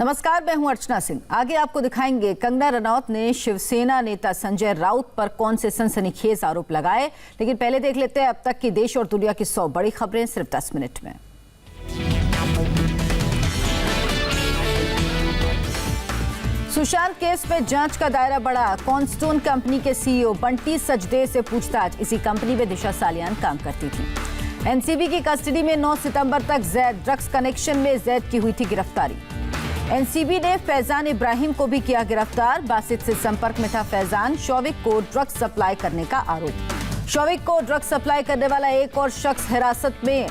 नमस्कार, मैं हूं अर्चना सिंह। आगे आपको दिखाएंगे कंगना रनौत ने शिवसेना नेता संजय राउत पर कौन से सनसनीखेज आरोप लगाए। लेकिन पहले देख लेते हैं अब तक की देश और दुनिया की 100 बड़ी खबरें सिर्फ 10 मिनट में। सुशांत केस में जांच का दायरा बढ़ा। कॉर्नस्टोन कंपनी के सीईओ बंटी सचदेव से पूछताछ। इसी कंपनी में दिशा सालियान काम करती थी। एनसीबी की कस्टडी में 9 सितंबर तक जैद ड्रग्स कनेक्शन में जैद की हुई थी गिरफ्तारी। एनसीबी ने फैजान इब्राहिम को भी किया गिरफ्तार। बासित से संपर्क में था फैजान। शौविक को ड्रग्स सप्लाई करने का आरोप। शौविक को ड्रग्स सप्लाई करने वाला एक और शख्स हिरासत में।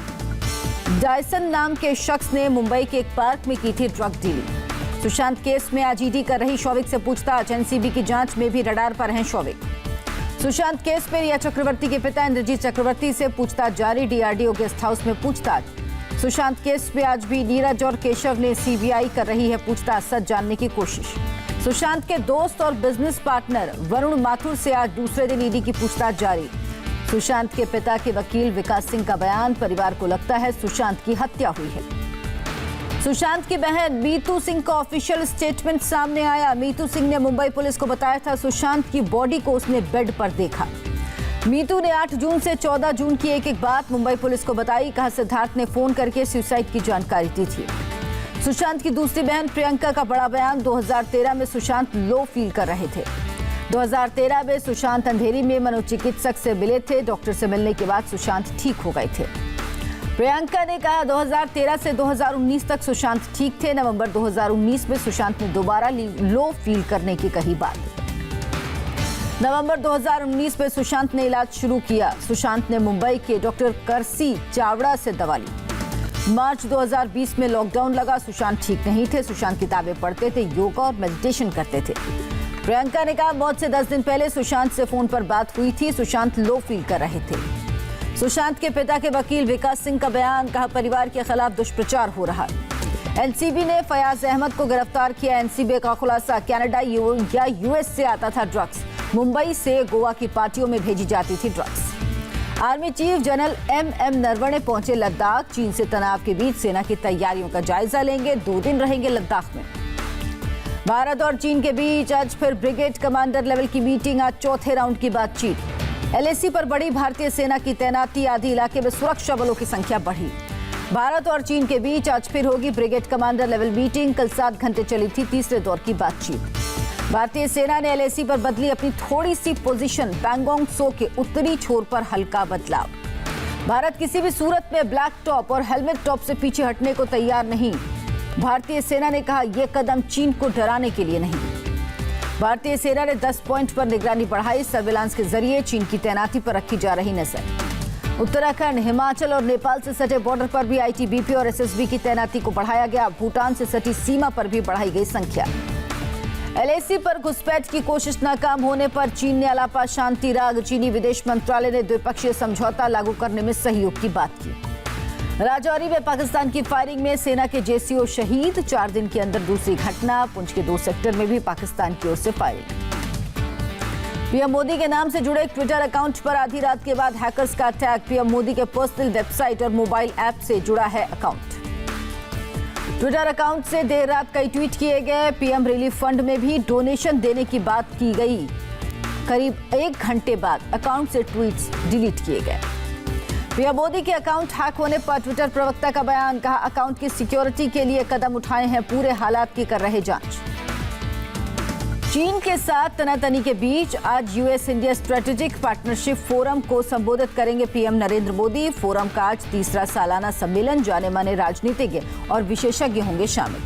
डायसन नाम के शख्स ने मुंबई के एक पार्क में की थी ड्रग डीलिंग। सुशांत केस में आज ईडी कर रही शौविक से पूछताछ। एनसीबी की जांच में भी रडार पर हैं शौविक। सुशांत केस में रिया चक्रवर्ती के पिता इंद्रजीत चक्रवर्ती से पूछताछ जारी। डीआरडीओ गेस्ट हाउस में पूछताछ। सुशांत केस में आज भी नीरज और केशव ने सीबीआई कर रही है पूछताछ, सच जानने की कोशिश। सुशांत के दोस्त और बिजनेस पार्टनर वरुण माथुर से आज दूसरे दिन ईडी की पूछताछ जारी। सुशांत के पिता के वकील विकास सिंह का बयान। परिवार को लगता है सुशांत की हत्या हुई है। सुशांत की बहन मीतू सिंह का ऑफिशियल स्टेटमेंट सामने आया। मीतू सिंह ने मुंबई पुलिस को बताया था सुशांत की बॉडी को उसने बेड पर देखा। मीतू ने 8 जून से 14 जून की एक बात मुंबई पुलिस को बताई। कहा सिद्धार्थ ने फोन करके सुसाइड की जानकारी दी थी। सुशांत की दूसरी बहन प्रियंका का बड़ा बयान। 2013 में सुशांत लो फील कर रहे थे। 2013 में सुशांत अंधेरी में मनोचिकित्सक से मिले थे। डॉक्टर से मिलने के बाद सुशांत ठीक हो गए थे। प्रियंका ने कहा 2013 से 2019 तक सुशांत ठीक थे। नवंबर 2019 में सुशांत ने दोबारा लो फील करने की कही बात। नवंबर 2019 में सुशांत ने इलाज शुरू किया। सुशांत ने मुंबई के डॉक्टर करसी चावड़ा से दवा ली। मार्च 2020 में लॉकडाउन लगा। सुशांत ठीक नहीं थे। सुशांत किताबें पढ़ते थे, योगा और मेडिटेशन करते थे। प्रियंका ने कहा मौत से 10 दिन पहले सुशांत से फोन पर बात हुई थी। सुशांत लो फील कर रहे थे। सुशांत के पिता के वकील विकास सिंह का बयान। कहा परिवार के खिलाफ दुष्प्रचार हो रहा। एनसीबी ने फयाज अहमद को गिरफ्तार किया। एनसीबी का खुलासा कनाडा या यूएस से आता था ड्रग्स। मुंबई से गोवा की पार्टियों में भेजी जाती थी drugs. Army chief general MM Naravane पहुंचे लद्दाख। चीन से तनाव के बीच सेना की तैयारियों का जायजा लेंगे। 2 दिन रहेंगे लद्दाख में। भारत और चीन के बीच आज फिर ब्रिगेड कमांडर लेवल की मीटिंग। आज चौथे राउंड की बातचीत। एलएसी पर बड़ी भारतीय सेना की तैनाती। आधे इलाके में सुरक्षा बलों की संख्या बढ़ी। भारत और चीन के बीच आज फिर होगी ब्रिगेड कमांडर लेवल मीटिंग। कल 7 घंटे चली थी तीसरे दौर की बातचीत। भारतीय सेना ने एलएसी पर बदली अपनी थोड़ी सी पोजीशन। पैंगोंग त्सो के उत्तरी छोर पर हल्का बदलाव। भारत किसी भी सूरत में ब्लैक टॉप और हेलमेट टॉप से पीछे हटने को तैयार नहीं। भारतीय सेना ने कहा यह कदम चीन को डराने के लिए नहीं। भारतीय सेना ने 10 पॉइंट पर निगरानी बढ़ाई। सर्विलांस के जरिए चीन की तैनाती पर रखी जा रही नजर। उत्तराखंड, हिमाचल और नेपाल से सटे बॉर्डर पर भी आईटीबीपी और एसएसबी की तैनाती को बढ़ाया गया। भूटान से सटी सीमा पर भी बढ़ाई गई संख्या। एलएसी पर घुसपैठ की कोशिश नाकाम होने पर चीन ने अलापा शांति राग। चीनी विदेश मंत्रालय ने द्विपक्षीय समझौता लागू करने में सहयोग की बात की। राजौरी में पाकिस्तान की फायरिंग में सेना के जेसीओ शहीद। 4 दिन के अंदर दूसरी घटना। पुंछ के 2 सेक्टर में भी पाकिस्तान की ओर से फायरिंग। पीएम मोदी के नाम से जुड़े एक ट्विटर अकाउंट पर आधी रात के बाद हैकर्स का अटैक। पीएम मोदी के पर्सनल वेबसाइट और मोबाइल ऐप से जुड़ा है अकाउंट। ट्विटर अकाउंट से देर रात कई ट्वीट किए गए। पीएम रिलीफ फंड में भी डोनेशन देने की बात की गई। करीब 1 घंटे बाद अकाउंट से ट्वीट्स डिलीट किए गए। पीएम मोदी के अकाउंट हैक होने पर ट्विटर प्रवक्ता का बयान। कहा अकाउंट की सिक्योरिटी के लिए कदम उठाए हैं। पूरे हालात की कर रहे जांच। चीन के साथ तनातनी के बीच आज US India strategic partnership forum को संबोधित करेंगे पीएम नरेंद्र मोदी। फोरम का आज तीसरा सालाना सम्मेलन। जाने माने राजनीतिज्ञ और विशेषज्ञ होंगे शामिल।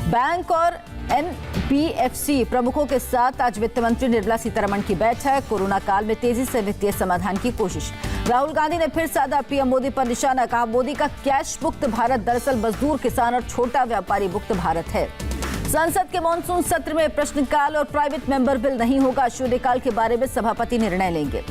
बैंक और एनबीएफसी प्रमुखों के साथ आज वित्त मंत्री निर्मला सीतारमण की बैठक। कोरोना काल में तेजी से वित्तीय समाधान की कोशिश। राहुल गांधी ने फिर साधा पीएम मोदी पर निशाना। कहा मोदी का कैश मुक्त भारत दरअसल मजदूर, किसान और छोटा व्यापारी मुक्त भारत है। संसद के मॉनसून सत्र में प्रश्नकाल और प्राइवेट मेंबर बिल नहीं होगा। शून्यकाल के बारे में सभापति निर्णय लेंगे।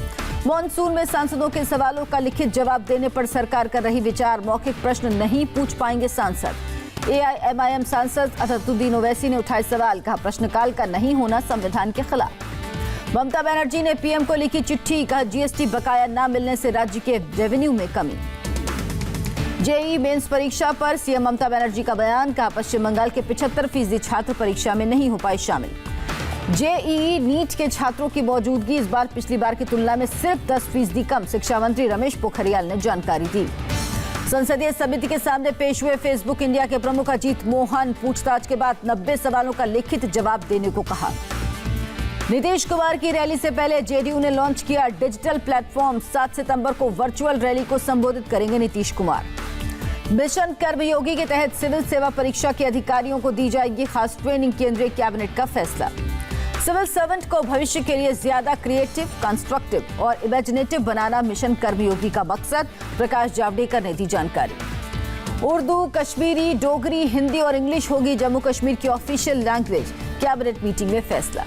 मॉनसून में सांसदों के सवालों का लिखित जवाब देने पर सरकार कर रही विचार। मौखिक प्रश्न नहीं पूछ पाएंगे सांसद। एआईएमआईएम सांसद असदुद्दीन ओवैसी ने उठाए सवाल। कहा प्रश्नकाल का नहीं होना संविधान के खिलाफ। ममता बनर्जी ने पीएम को लिखी चिट्ठी। कहा जीएसटी बकाया न मिलने से राज्य के रेवेन्यू में कमी। जेईई मेंस परीक्षा पर सीएम ममता बनर्जी का बयान, कहा पश्चिम बंगाल के 75% छात्र परीक्षा में नहीं हो पाए शामिल। जेईई नीट के छात्रों की मौजूदगी इस बार पिछली बार की तुलना में सिर्फ 10% कम, शिक्षा मंत्री रमेश पोखरियाल ने जानकारी दी। संसदीय समिति के सामने पेश हुए फेसबुक इंडिया के प्रमुख अजीत मोहन, पूछताछ के बाद 90 सवालों का लिखित जवाब देने को कहा। नीतीश कुमार की रैली से पहले जेडीयू ने लॉन्च किया डिजिटल प्लेटफॉर्म, 7 सितंबर को वर्चुअल रैली को संबोधित करेंगे नीतीश कुमार। मिशन कर्मयोगी के तहत सिविल सेवा परीक्षा के अधिकारियों को दी जाएगी खास ट्रेनिंग, केंद्रीय कैबिनेट का फैसला। सिविल सर्वेंट को भविष्य के लिए ज्यादा क्रिएटिव, कंस्ट्रक्टिव और इमेजिनेटिव बनाना मिशन कर्मयोगी का मकसद, प्रकाश जावड़ेकर ने दी जानकारी। उर्दू, कश्मीरी, डोगरी, हिंदी और इंग्लिश होगी जम्मू कश्मीर की ऑफिशियल लैंग्वेज, कैबिनेट मीटिंग में फैसला।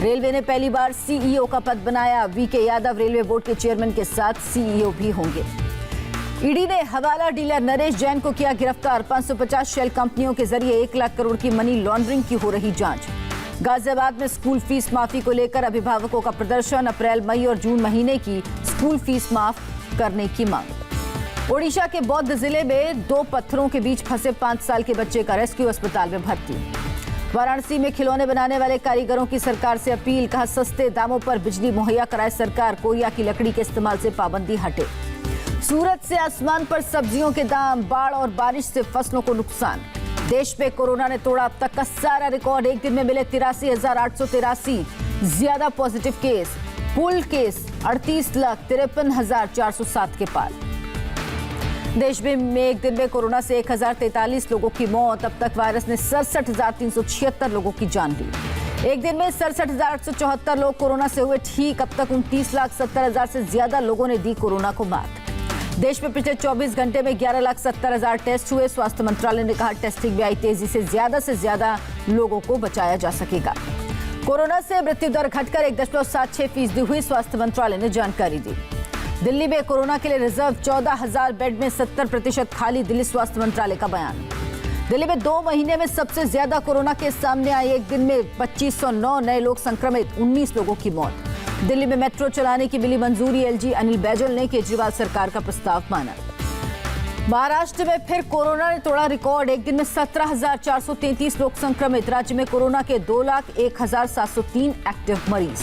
रेलवे ने पहली बार सीईओ का पद बनाया, वीके यादव रेलवे बोर्ड के चेयरमैन के साथ सीईओ भी होंगे। ईडी ने हवाला डीलर नरेश जैन को किया गिरफ्तार, 550 शेल कंपनियों के जरिए 1 लाख करोड़ की मनी लॉन्ड्रिंग की हो रही जांच। गाजियाबाद में स्कूल फीस माफी को लेकर अभिभावकों का प्रदर्शन, अप्रैल, मई और जून महीने की स्कूल फीस माफ करने की मांग। ओडिशा के बौद्ध जिले में 2 पत्थरों के बीच फंसे 5 साल के बच्चे का रेस्क्यू, अस्पताल में भर्ती। वाराणसी में खिलौने बनाने वाले कारीगरों की सरकार से अपील, कहा सस्ते दामों पर बिजली मुहैया कराए सरकार, कोरिया की लकड़ी के इस्तेमाल से पाबंदी हटे। सूरत से आसमान पर सब्जियों के दाम, बाढ़ और बारिश से फसलों को नुकसान। देश में कोरोना ने तोड़ा अब तक का सारा रिकॉर्ड, एक दिन में मिले 83,883 ज्यादा पॉजिटिव केस, कुल केस 38,53,407 के पार। देश में एक दिन में कोरोना से 1,043 लोगों की मौत, अब तक वायरस ने 67,376 लोगों की जान ली। एक दिन में 67,874 लोग कोरोना से हुए ठीक, अब तक 29,70,000 से ज्यादा लोगों ने दी कोरोना को मात। देश में पिछले 24 घंटे में 11,70,000 टेस्ट हुए, स्वास्थ्य मंत्रालय ने कहा टेस्टिंग में आई तेजी से ज्यादा लोगों को बचाया जा सकेगा। कोरोना से मृत्यु दर घटकर 1.76% हुई, स्वास्थ्य मंत्रालय ने जानकारी दी। दिल्ली में कोरोना के लिए रिजर्व 14,000 बेड में 70% खाली, दिल्ली स्वास्थ्य मंत्रालय का बयान। दिल्ली में 2 महीने में सबसे ज्यादा कोरोना केस सामने आए, एक दिन में 2509 नए लोग संक्रमित, 19 लोगों की मौत। दिल्ली में मेट्रो चलाने की मिली मंजूरी, एलजी अनिल बैजल ने केजरीवाल सरकार का प्रस्ताव माना। महाराष्ट्र में फिर कोरोना ने तोड़ा रिकॉर्ड, एक दिन में 17,433 लोग संक्रमित, राज्य में कोरोना के 2,01,703 एक्टिव मरीज।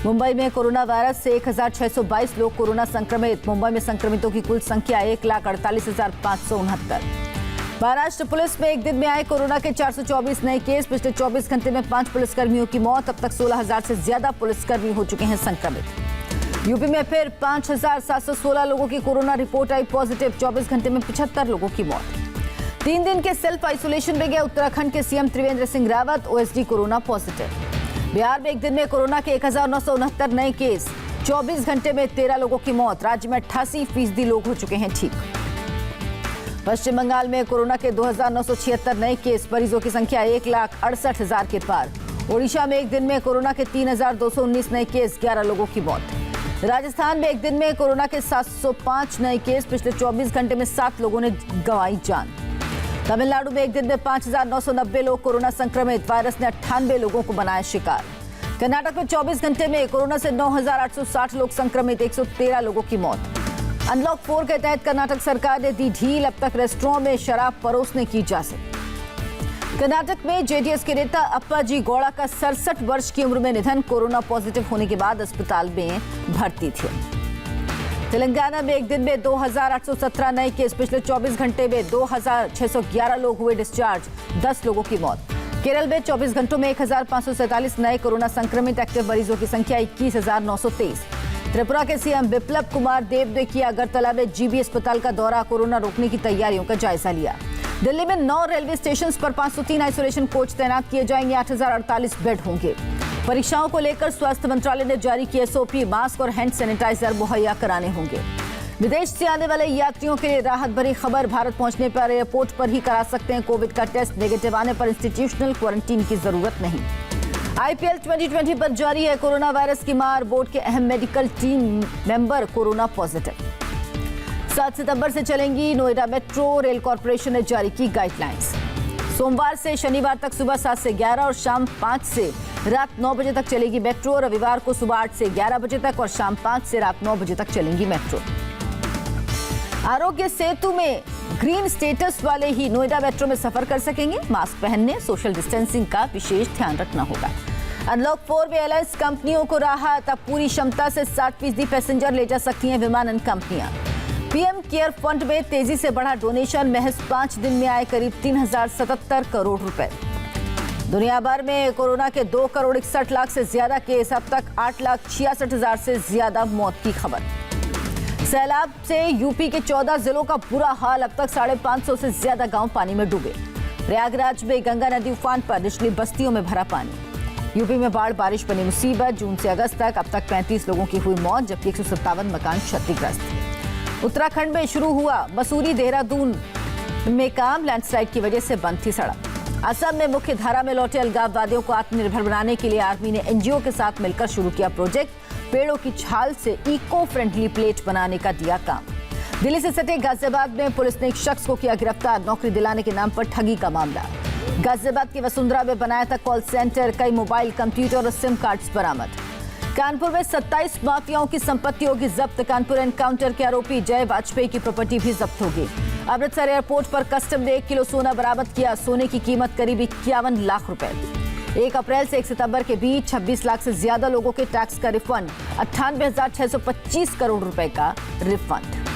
मुंबई में कोरोना वायरस से 1,622 लोग कोरोना संक्रमित, मुंबई में संक्रमितों की कुल संख्या 1,48,569। महाराष्ट्र पुलिस में एक दिन में आए कोरोना के 424 नए केस, पिछले 24 घंटे में 5 पुलिसकर्मियों की मौत, अब तक 16,000 से ज्यादा पुलिसकर्मी हो चुके हैं संक्रमित। यूपी में फिर 5,716 लोगों की कोरोना रिपोर्ट आई पॉजिटिव, 24 घंटे में 75 लोगों की मौत। 3 दिन के सेल्फ आइसोलेशन में गए उत्तराखंड के CM Trivendra Singh Rawat, OSD corona positive. Bihar में एक दिन में कोरोना के 1,969 नए केस, 24 घंटे में 13 लोगों की मौत, राज्य में 88% लोग हो चुके हैं ठीक। पश्चिम बंगाल में कोरोना के 2,976 नए केस, मरीजों की संख्या 1,68,000 के पार। ओडिशा में एक दिन में कोरोना के 3,219 नए केस, 11 लोगों की मौत। राजस्थान में एक दिन में कोरोना के 705 नए केस, पिछले 24 घंटे में 7 लोगों ने गंवाई जान। तमिलनाडु में एक दिन में 5,990 लोग कोरोना संक्रमित, वायरस ने 98 लोगों को बनाया शिकार। कर्नाटक में 24 घंटे में कोरोना से 9,860 लोग संक्रमित, 113 लोगों की मौत। अनलॉक 4 के तहत कर्नाटक सरकार ने दी ढील, अब तक रेस्टोरेंट में शराब परोसने की इजाजत। कर्नाटक में जेडीएस के नेता अप्पाजी गौड़ा का 67 वर्ष की उम्र में निधन, कोरोना पॉजिटिव होने के बाद अस्पताल में भर्ती थे। तेलंगाना में एक दिन में 2,817 नए केस, पिछले 24 घंटे में 2,611 लोग हुए डिस्चार्ज, 10 लोगों की मौत। केरल में 24 घंटों में 1,547 नए कोरोना संक्रमित, एक्टिव मरीजों की संख्या 21,923। त्रिपुरा के सीएम बिप्लब कुमार देब ने किया अगरतला में जीबी अस्पताल का दौरा, कोरोना रोकने की तैयारियों का जायजा लिया। दिल्ली में 9 रेलवे स्टेशन पर 503 आइसोलेशन कोच तैनात किए जाएंगे, 8,048 बेड होंगे। परीक्षाओं को लेकर स्वास्थ्य मंत्रालय ने जारी की एसओपी, मास्क और हैंड सैनिटाइजर मुहैया कराने होंगे। विदेश से आने वाले यात्रियों के लिए राहत भरी खबर, भारत पहुंचने पर एयरपोर्ट पर ही करा सकते हैं कोविड का टेस्ट, नेगेटिव आने पर इंस्टीट्यूशनल क्वारंटीन की जरूरत नहीं। आईपीएल 2020 पर जारी है कोरोना वायरस की मार, बोर्ड के अहम medical team member corona positive. 7 सितंबर से चलेंगी नोएडा मेट्रो, रेल कॉर्पोरेशन ने जारी की गाइडलाइंस। सोमवार से शनिवार तक सुबह 7 से 11 और शाम 5 से रात 9 बजे तक चलेगी मेट्रो, रविवार को सुबह 8 से 11 बजे तक और शाम 5 से रात 9 बजे तक चलेंगी मेट्रो। आरोग्य सेतु में ग्रीन स्टेटस वाले ही नोएडा मेट्रो में सफर कर सकेंगे। मास्क पहनने, सोशल डिस्टेंसिंग का विशेष ध्यान रखना होगा। अनलॉक 4 में एयरलाइंस कंपनियों को राहत, अब पूरी क्षमता से 60% पैसेंजर ले जा सकती हैं विमानन कंपनियां। पीएम केयर फंड में तेजी से बढ़ा डोनेशन, महज 5 दिन में आए करीब 3077 करोड़ रुपए। दुनिया भर में कोरोना के 2 करोड़ 61 लाख से ज्यादा केस, अब तक 8,66,000 से ज्यादा मौत की खबर। सैलाब से यूपी के 14 जिलों का बुरा हाल, अब तक 550 से ज्यादा गांव पानी में डूबे। प्रयागराज में गंगा नदी उफान पर, निचली बस्तियों में भरा पानी। यूपी में बाढ़ बारिश बनी मुसीबत, जून से अगस्त तक अब तक 35 लोगों की हुई मौत, जबकि 157 मकान क्षतिग्रस्त। उत्तराखंड में शुरू हुआ मसूरी देहरादून में काम, लैंडस्लाइड की वजह से बंद थी सड़क। असम में मुख्य धारा में लौटे अलगाववादियों को आत्मनिर्भर बनाने के लिए आर्मी ने एनजीओ के साथ मिलकर शुरू किया प्रोजेक्ट। पेड़ों की छाल से इको फ्रेंडली प्लेट बनाने का दिया काम। दिल्ली से सटे गाजियाबाद में पुलिस ने एक शख्स को किया गिरफ्तार, नौकरी दिलाने के नाम पर ठगी का मामला। गाजियाबाद की वसुंधरा में बनाया था कॉल सेंटर, कई मोबाइल, कंप्यूटर और सिम कार्ड्स बरामद। कानपुर में 27 माफियाओं की संपत्ति होगी जब्त, कानपुर एनकाउंटर के आरोपी जय वाजपेयी की प्रॉपर्टी भी जब्त होगी। अमृतसर एयरपोर्ट पर कस्टम ने 1 किलो सोना बरामद किया, सोने की कीमत करीब 51 लाख रुपए। 1 अप्रैल से 1 सितंबर के बीच 26 लाख से ज्यादा लोगों के टैक्स का रिफंड, 98,625 करोड़ रुपए का रिफंड।